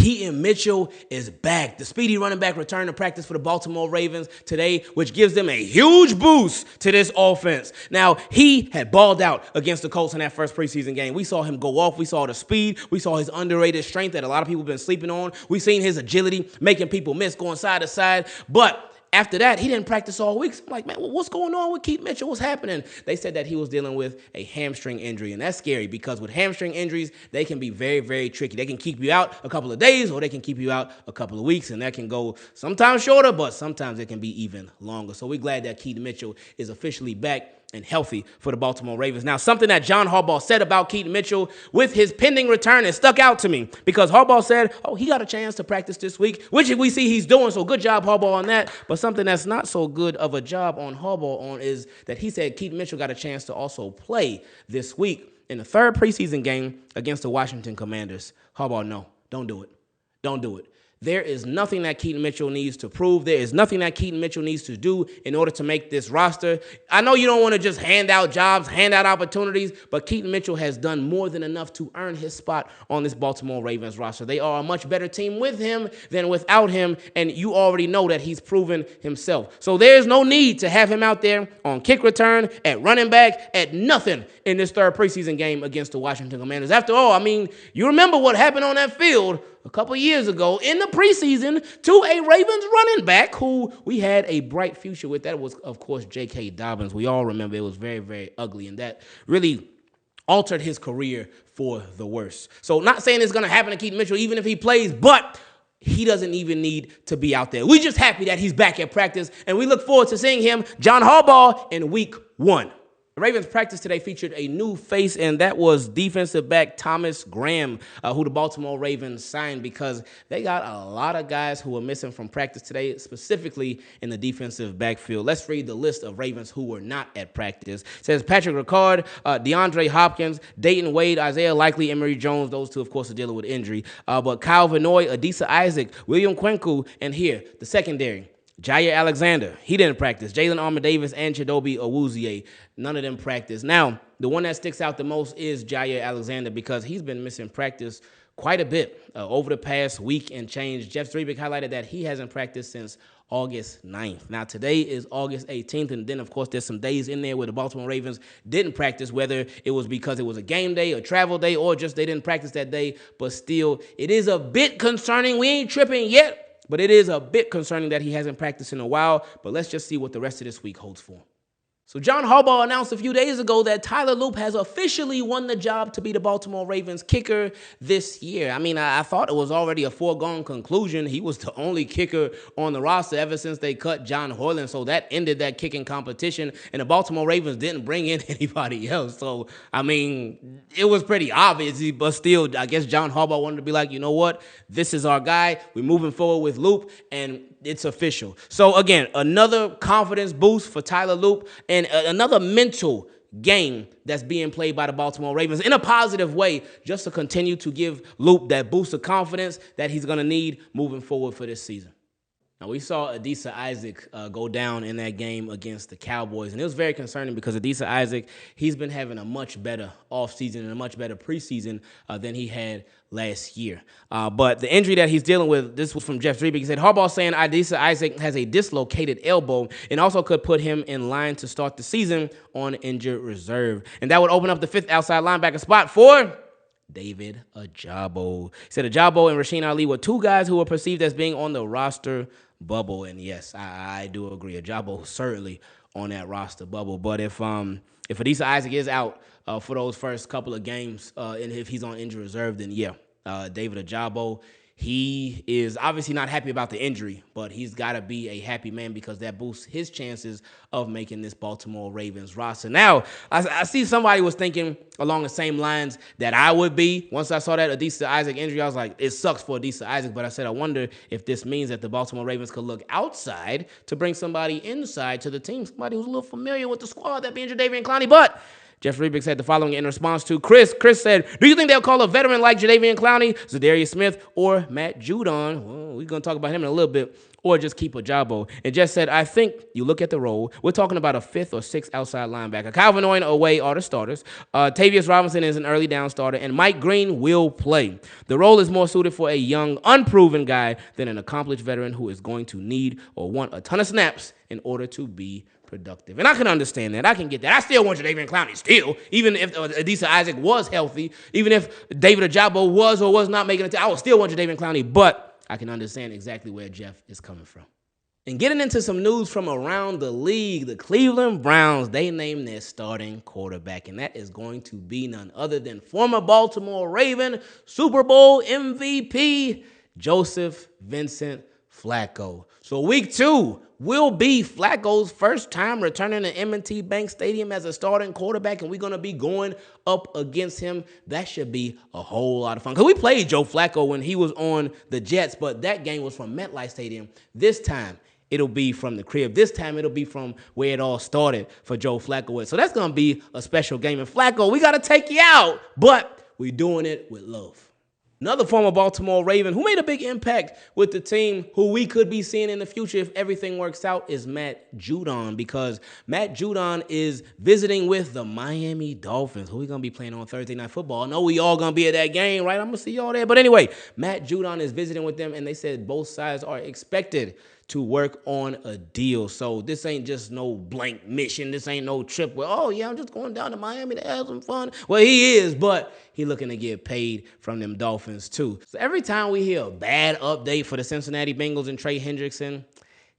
Keaton Mitchell is back. The speedy running back returned to practice for the Baltimore Ravens today, which gives them a huge boost to this offense. Now, he had balled out against the Colts in that first preseason game. We saw him go off. We saw the speed. We saw his underrated strength that a lot of people have been sleeping on. We've seen his agility, making people miss, going side to side. But after that, he didn't practice all week. So I'm like, man, what's going on with Keaton Mitchell? What's happening? They said that he was dealing with a hamstring injury, and that's scary because with hamstring injuries, they can be very, very tricky. They can keep you out a couple of days or they can keep you out a couple of weeks, and that can go sometimes shorter, but sometimes it can be even longer. So we're glad that Keaton Mitchell is officially back and healthy for the Baltimore Ravens. Now, something that John Harbaugh said about Keaton Mitchell with his pending return has stuck out to me because Harbaugh said, he got a chance to practice this week, which we see he's doing, so good job, Harbaugh, on that. But something that's not so good of a job on Harbaugh on is that he said Keaton Mitchell got a chance to also play this week in the third preseason game against the Washington Commanders. Harbaugh, no, don't do it. Don't do it. There is nothing that Keaton Mitchell needs to prove. There is nothing that Keaton Mitchell needs to do in order to make this roster. I know you don't want to just hand out jobs, hand out opportunities, but Keaton Mitchell has done more than enough to earn his spot on this Baltimore Ravens roster. They are a much better team with him than without him, and you already know that he's proven himself. So there's no need to have him out there on kick return, at running back, at nothing in this third preseason game against the Washington Commanders. After all, you remember what happened on that field a couple years ago in the preseason to a Ravens running back who we had a bright future with. That was, of course, J.K. Dobbins. We all remember it was very, very ugly, and that really altered his career for the worse. So not saying it's going to happen to Keaton Mitchell even if he plays, but he doesn't even need to be out there. We're just happy that he's back at practice, and we look forward to seeing him, John Harbaugh, in week 1. The Ravens practice today featured a new face, and that was defensive back Thomas Graham, who the Baltimore Ravens signed because they got a lot of guys who were missing from practice today, specifically in the defensive backfield. Let's read the list of Ravens who were not at practice. It says Patrick Ricard, DeAndre Hopkins, Dayton Wade, Isaiah Likely, Emory Jones. Those two, of course, are dealing with injury. But Kyle Vanoy, Adisa Isaac, William Quenku, and here, the secondary. Jaire Alexander, he didn't practice. Jalen Armour-Davis and Chidobe Awuzie, none of them practiced. Now, the one that sticks out the most is Jaire Alexander because he's been missing practice quite a bit over the past week and change. Jeff Zrebiec highlighted that he hasn't practiced since August 9th. Now, today is August 18th, and then, of course, there's some days in there where the Baltimore Ravens didn't practice, whether it was because it was a game day, a travel day, or just they didn't practice that day. But still, it is a bit concerning. We ain't tripping yet. But it is a bit concerning that he hasn't practiced in a while. But let's just see what the rest of this week holds for him. So John Harbaugh announced a few days ago that Tyler Loop has officially won the job to be the Baltimore Ravens kicker this year. I thought it was already a foregone conclusion. He was the only kicker on the roster ever since they cut John Hoyland. So that ended that kicking competition. And the Baltimore Ravens didn't bring in anybody else. So, it was pretty obvious. But still, I guess John Harbaugh wanted to be like, you know what? This is our guy. We're moving forward with Loop. And it's official. So, again, another confidence boost for Tyler Loop and another mental game that's being played by the Baltimore Ravens in a positive way just to continue to give Loop that boost of confidence that he's going to need moving forward for this season. Now, we saw Adisa Isaac go down in that game against the Cowboys, and it was very concerning because Adisa Isaac, he's been having a much better offseason and a much better preseason than he had last year. But the injury that he's dealing with, this was from Jeff Zrebiec. He said, Harbaugh saying Adisa Isaac has a dislocated elbow and also could put him in line to start the season on injured reserve. And that would open up the 5th outside linebacker spot for David Ojabo. He said Ojabo and Rasheen Ali were two guys who were perceived as being on the roster bubble. And yes, I do agree. Ojabo certainly on that roster bubble. But if Adisa Isaac is out for those first couple of games, and if he's on injured reserve, then yeah, David Ojabo, he is obviously not happy about the injury, but he's got to be a happy man because that boosts his chances of making this Baltimore Ravens roster. Now, I see somebody was thinking along the same lines that I would be. Once I saw that Adisa Isaac injury, I was like, it sucks for Adisa Isaac, but I said, I wonder if this means that the Baltimore Ravens could look outside to bring somebody inside to the team, somebody who's a little familiar with the squad, that being Jadeveon Clowney, but Jeff Rebick said the following in response to Chris. Chris said, do you think they'll call a veteran like Jadeveon Clowney, Zadarius Smith, or Matt Judon? Well, we're going to talk about him in a little bit. Or just keep Ajabo. And Jeff said, I think you look at the role. We're talking about a 5th or 6th outside linebacker. Calvin Owen away are the starters. Tavius Robinson is an early down starter. And Mike Green will play. The role is more suited for a young, unproven guy than an accomplished veteran who is going to need or want a ton of snaps in order to be productive. And I can understand that. I can get that. I still want Jadeveon Clowney still, even if Adisa Isaac was healthy, even if David Ajabo was or was not making it, I would still want Jadeveon Clowney, but I can understand exactly where Jeff is coming from. And getting into some news from around the league, the Cleveland Browns, they named their starting quarterback, and that is going to be none other than former Baltimore Raven, Super Bowl MVP, Joseph Vincent Flacco. So week 2 will be Flacco's first time returning to M&T Bank Stadium as a starting quarterback, and we're going to be going up against him. That should be a whole lot of fun. Because we played Joe Flacco when he was on the Jets, but that game was from MetLife Stadium. This time, it'll be from the crib. This time, it'll be from where it all started for Joe Flacco. So that's going to be a special game. And Flacco, we got to take you out, but we're doing it with love. Another former Baltimore Raven who made a big impact with the team, who we could be seeing in the future if everything works out, is Matt Judon, because Matt Judon is visiting with the Miami Dolphins, who we're going to be playing on Thursday Night Football. I know we all going to be at that game, right? I'm going to see y'all there. But anyway, Matt Judon is visiting with them, and they said both sides are expected to work on a deal. So this ain't just no blank mission. This ain't no trip where, oh, yeah, I'm just going down to Miami to have some fun. Well, he is, but he looking to get paid from them Dolphins too. So every time we hear a bad update for the Cincinnati Bengals and Trey Hendrickson,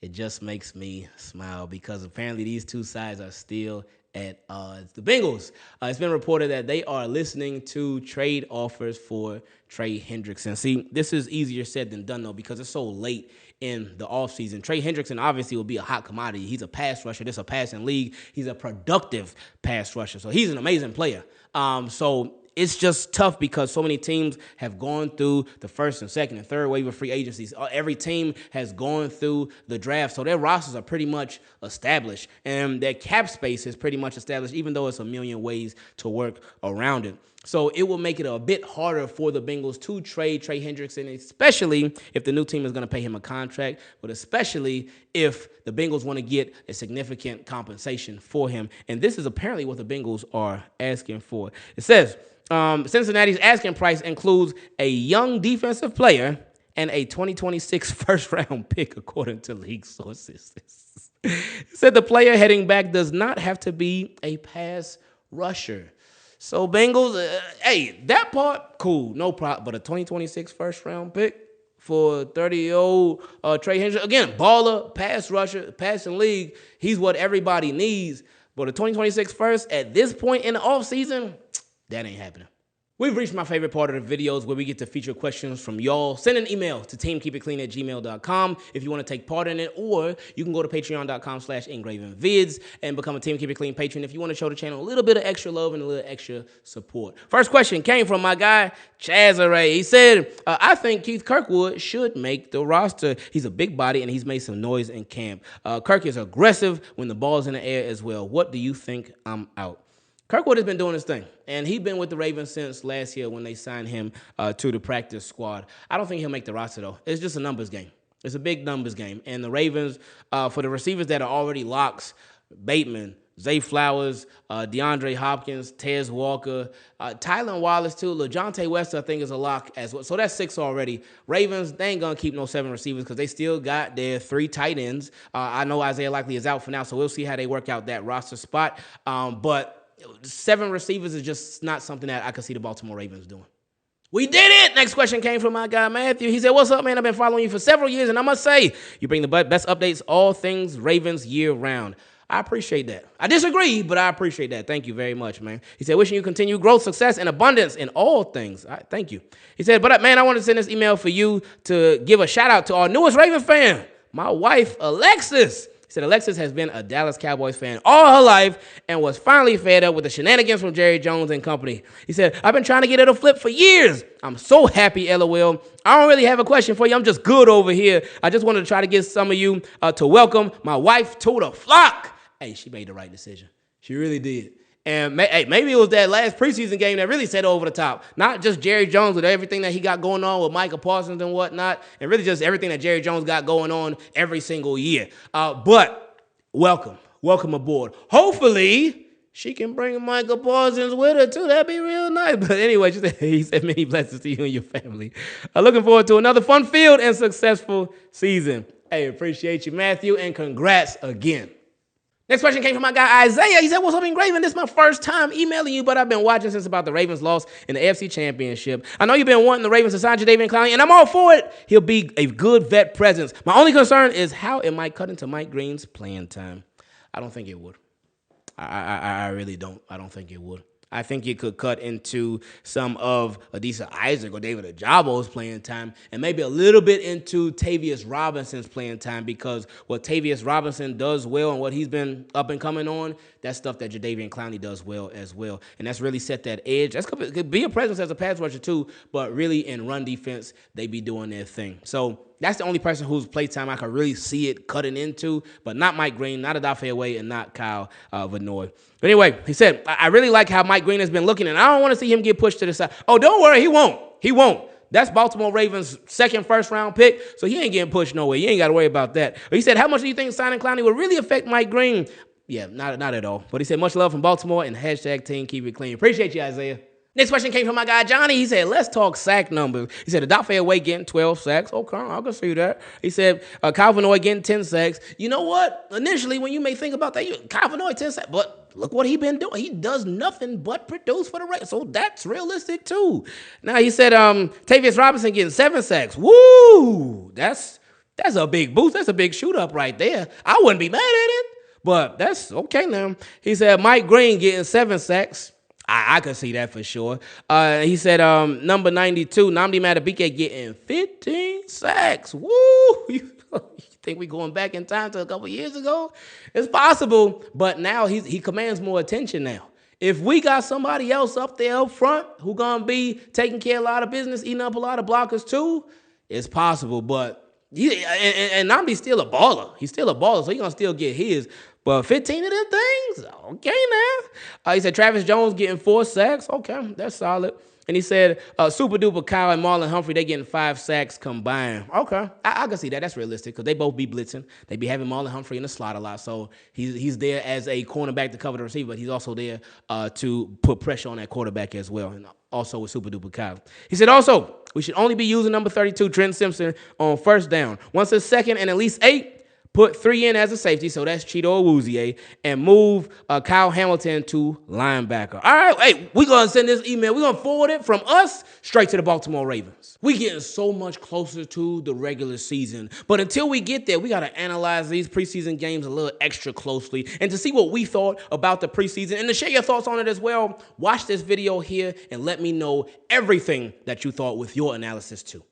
it just makes me smile, because apparently these two sides are still at odds. The Bengals, it's been reported that they are listening to trade offers for Trey Hendrickson. See, this is easier said than done, though, because it's so late in the offseason. Trey Hendrickson obviously will be a hot commodity. He's a pass rusher. This is a passing league. He's a productive pass rusher. So he's an amazing player. So it's just tough because so many teams have gone through the first and second and third wave of free agencies. Every team has gone through the draft, so their rosters are pretty much established, and their cap space is pretty much established, even though it's a million ways to work around it. So it will make it a bit harder for the Bengals to trade Trey Hendrickson, especially if the new team is going to pay him a contract, but especially if the Bengals want to get a significant compensation for him. And this is apparently what the Bengals are asking for. It says, Cincinnati's asking price includes a young defensive player and a 2026 first-round pick, according to league sources. It said the player heading back does not have to be a pass rusher. So Bengals, hey, that part, cool, no problem. But a 2026 first-round pick for 30-year-old Trey Hendrickson, again, baller, pass rusher, passing league, he's what everybody needs. But a 2026 first at this point in the offseason, that ain't happening. We've reached my favorite part of the videos where we get to feature questions from y'all. Send an email to teamkeepitclean@gmail.com if you want to take part in it, or you can go to patreon.com/Ingravenvids and become a Team Keep It Clean patron if you want to show the channel a little bit of extra love and a little extra support. First question came from my guy, Chazeray. He said, I think Keith Kirkwood should make the roster. He's a big body and he's made some noise in camp. Kirk is aggressive when the ball's in the air as well. What do you think? I'm out. Kirkwood has been doing his thing, and he's been with the Ravens since last year when they signed him to the practice squad. I don't think he'll make the roster, though. It's just a numbers game. It's a big numbers game. And the Ravens, for the receivers that are already locks, Bateman, Zay Flowers, DeAndre Hopkins, Tez Walker, Tylan Wallace, too. LaJohntay West, I think, is a lock as well. So that's 6 already. Ravens, they ain't going to keep no 7 receivers because they still got their 3 tight ends. I know Isaiah Likely is out for now, so we'll see how they work out that roster spot. But 7 receivers is just not something that I could see the Baltimore Ravens doing. We did it! Next question came from my guy, Matthew. He said, what's up, man? I've been following you for several years, and I must say, you bring the best updates, all things Ravens year-round. I appreciate that. I disagree, but I appreciate that. Thank you very much, man. He said, wishing you continued growth, success, and abundance in all things. Thank you. He said, but man, I want to send this email for you to give a shout-out to our newest Raven fan, my wife, Alexis. He said Alexis has been a Dallas Cowboys fan all her life and was finally fed up with the shenanigans from Jerry Jones and company. He said, I've been trying to get her to flip for years. I'm so happy, LOL. I don't really have a question for you. I'm just good over here. I just wanted to try to get some of you to welcome my wife to the flock. Hey, she made the right decision. She really did. And maybe it was that last preseason game that really set over the top. Not just Jerry Jones with everything that he got going on with Micah Parsons and whatnot, and really just everything that Jerry Jones got going on every single year. But welcome aboard. Hopefully, she can bring Micah Parsons with her, too. That'd be real nice. But anyway, he said many blessings to you and your family. Looking forward to another fun-filled and successful season. Hey, appreciate you, Matthew, and congrats again. Next question came from my guy, Isaiah. He said, what's up, Ingraven? This is my first time emailing you, but I've been watching since about the Ravens loss in the AFC Championship. I know you've been wanting the Ravens to sign Jaire M, and I'm all for it. He'll be a good vet presence. My only concern is how it might cut into Mike Green's playing time. I don't think it would. I really don't. I don't think it would. I think it could cut into some of Adisa Isaac or David Ajabo's playing time and maybe a little bit into Tavius Robinson's playing time, because what Tavius Robinson does well and what he's been up and coming on, that's stuff that Jadeveon Clowney does well as well. And that's really set that edge. That could be a presence as a pass rusher too, but really in run defense, they be doing their thing. So that's the only person whose playtime I could really see it cutting into, but not Mike Green, not Odafe Oweh, and not Kyle Vanoy. But anyway, he said, I really like how Mike Green has been looking, and I don't want to see him get pushed to the side. Oh, don't worry, he won't. He won't. That's Baltimore Ravens' second first-round pick, so he ain't getting pushed nowhere. You ain't got to worry about that. But he said, how much do you think signing Clowney will really affect Mike Green? Yeah, not at all. But he said, much love from Baltimore and hashtag team keep it clean. Appreciate you, Isaiah. Next question came from my guy, Johnny. He said, let's talk sack numbers. He said, Odafe Oweh getting 12 sacks. Okay, I can see that. He said, Kyle Vanoy getting 10 sacks. You know what? Initially, when you may think about that, Kyle Vanoy 10 sacks. But look what he been doing. He does nothing but produce for the Ravens. So that's realistic, too. Now, he said, Tavius Robinson getting 7 sacks. Woo! That's a big boost. That's a big shoot-up right there. I wouldn't be mad at it, but that's okay now. He said, Mike Green getting 7 sacks. I could see that for sure. He said number 92, Nnamdi Madubuike getting 15 sacks. Woo! You think we going back in time to a couple years ago? It's possible, but now he commands more attention now. If we got somebody else up there up front who gonna be taking care of a lot of business, eating up a lot of blockers too, it's possible. But and Nnamdi's still a baller. He's still a baller, so he's gonna still get his. But 15 of them things? Okay, now. He said Travis Jones getting 4 sacks. Okay, that's solid. And he said Super Duper Kyle and Marlon Humphrey, they getting 5 sacks combined. Okay, I can see that. That's realistic because they both be blitzing. They be having Marlon Humphrey in the slot a lot. So he's there as a cornerback to cover the receiver, but he's also there to put pressure on that quarterback as well. And also with Super Duper Kyle. He said also, we should only be using number 32, Trent Simpson, on first down. Once it's second and at least 8, put 3 in as a safety, so that's Cheeto Awuzie, and move Kyle Hamilton to linebacker. All right, hey, we're going to send this email. We're going to forward it from us straight to the Baltimore Ravens. We're getting so much closer to the regular season, but until we get there, we got to analyze these preseason games a little extra closely, and to see what we thought about the preseason, and to share your thoughts on it as well, watch this video here and let me know everything that you thought with your analysis too.